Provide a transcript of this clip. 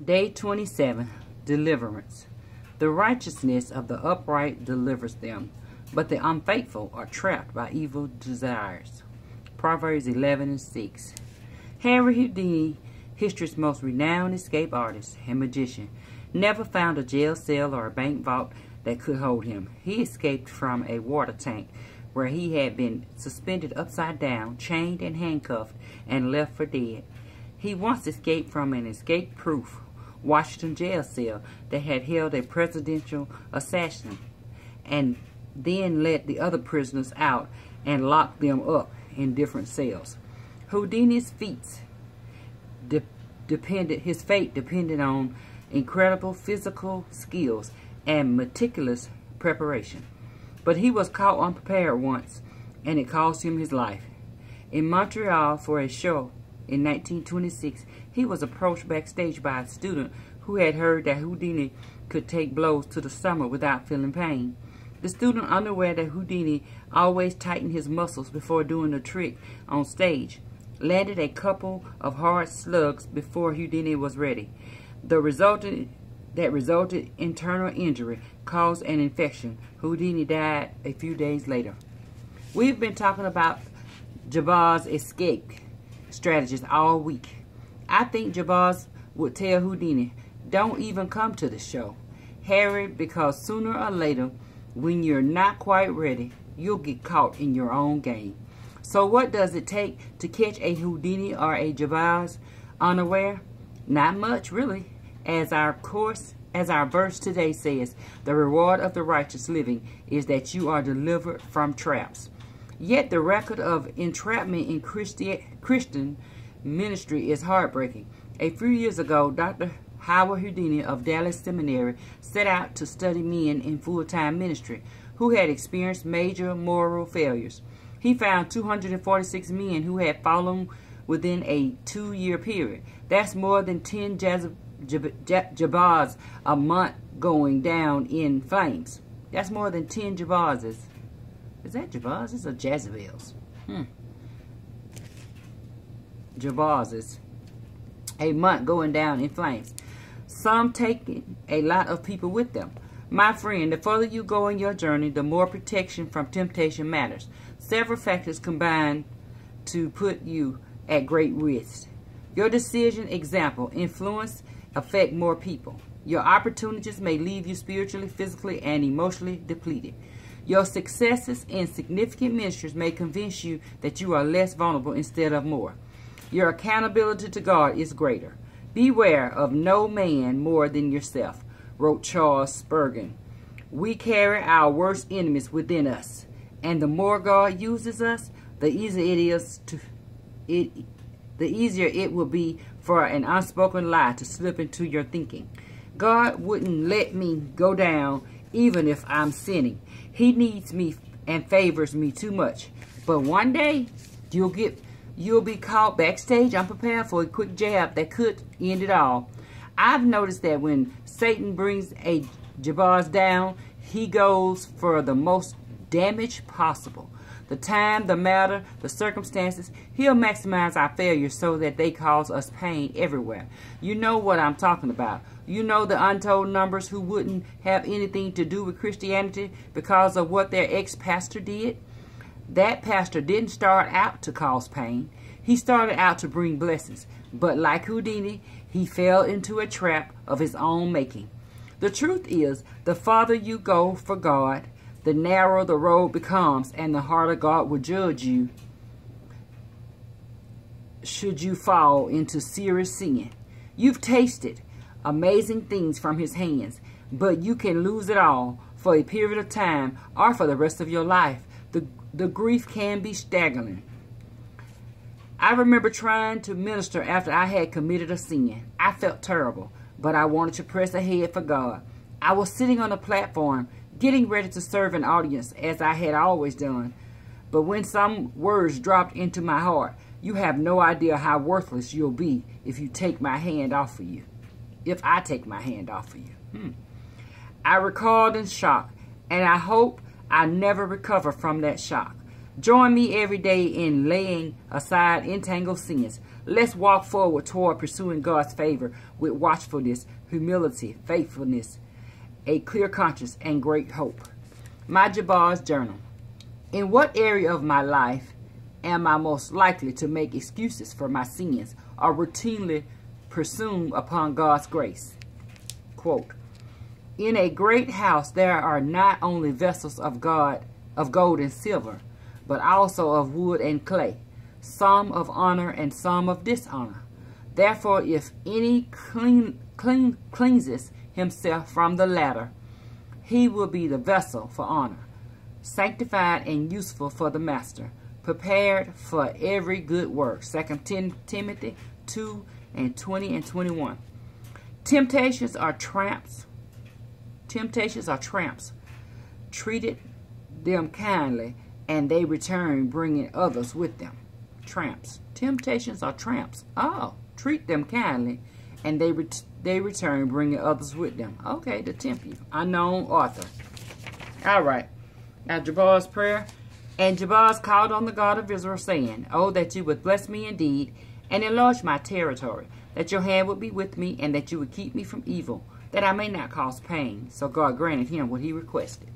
Day 27. Deliverance. The righteousness of the upright delivers them, but the unfaithful are trapped by evil desires. Proverbs 11:6. Harry Houdini, history's most renowned escape artist and magician, never found a jail cell or a bank vault that could hold him. He escaped from a water tank where he had been suspended upside down, chained and handcuffed, and left for dead. He once escaped from an escape-proof Washington jail cell that had held a presidential assassin, and then let the other prisoners out and locked them up in different cells. Houdini's fate depended on incredible physical skills and meticulous preparation. But he was caught unprepared once, and it cost him his life. In Montreal for a show in 1926, he was approached backstage by a student who had heard that Houdini could take blows to the stomach without feeling pain. The student, unaware that Houdini always tightened his muscles before doing the trick on stage, landed a couple of hard slugs before Houdini was ready. That resulted internal injury caused an infection. Houdini died a few days later. We've been talking about Jabbar's escape strategies all week. I think Jabbar would tell Houdini, don't even come to the show, Harry, because sooner or later, when you're not quite ready, you'll get caught in your own game. So what does it take to catch a Houdini or a Jabbar unaware? Not much, really. As our verse today says, the reward of the righteous living is that you are delivered from traps. Yet the record of entrapment in Christian ministry is heartbreaking. A few years ago, Dr. Howard Houdini of Dallas Seminary set out to study men in full-time ministry who had experienced major moral failures. He found 246 men who had fallen within a 2-year period. That's more than 10 Jabbars a month going down in flames. That's more than 10 Jabbars. Is that Jabbars or Jezebels? Jabbars a month going down in flames. Some taking a lot of people with them. My friend, the further you go in your journey, the more protection from temptation matters. Several factors combine to put you at great risk. Your decision, example, influence, affect more people. Your opportunities may leave you spiritually, physically, and emotionally depleted. Your successes in significant ministries may convince you that you are less vulnerable instead of more. Your accountability to God is greater. Beware of no man more than yourself, wrote Charles Spurgeon. We carry our worst enemies within us, and the more God uses us, the easier it will be for an unspoken lie to slip into your thinking. God wouldn't let me go down even if I'm sinning. He needs me and favors me too much. But one day, you'll be caught backstage unprepared for a quick jab that could end it all. I've noticed that when Satan brings a Jabbar down, he goes for the most damage possible. The time, the matter, the circumstances, he'll maximize our failures so that they cause us pain everywhere. You know what I'm talking about. You know the untold numbers who wouldn't have anything to do with Christianity because of what their ex-pastor did. That pastor didn't start out to cause pain. He started out to bring blessings. But like Houdini, he fell into a trap of his own making. The truth is, the farther you go for God, the narrower the road becomes, and the harder God will judge you should you fall into serious sin. You've tasted amazing things from his hands, but you can lose it all for a period of time or for the rest of your life. The grief can be staggering. I remember trying to minister after I had committed a sin. I felt terrible, but I wanted to press ahead for God. I was sitting on a platform, getting ready to serve an audience as I had always done. But when some words dropped into my heart, you have no idea how worthless you'll be if you take my hand off of you. If I take my hand off of you. I recalled in shock, and I hope I never recover from that shock. Join me every day in laying aside entangled sins. Let's walk forward toward pursuing God's favor with watchfulness, humility, faithfulness, a clear conscience, and great hope. My Jabez journal. In what area of my life am I most likely to make excuses for my sins or routinely presume upon God's grace? Quote, in a great house there are not only vessels of gold and silver, but also of wood and clay, some of honor and some of dishonor. Therefore, if any cleanses himself from the latter, he will be the vessel for honor, sanctified and useful for the master, prepared for every good work. 2 Timothy 2 and 20 and 21. Temptations are tramps. Temptations are tramps. Treated them kindly, and they return bringing others with them. Tramps. Temptations are tramps. Oh, treat them kindly, and they return bringing others with them. Okay, to tempt you. Unknown author. All right. Now, Jabez's prayer. And Jabez called on the God of Israel, saying, oh, that you would bless me indeed, and enlarge my territory, that your hand would be with me, and that you would keep me from evil, that I may not cause pain. So God granted him what he requested.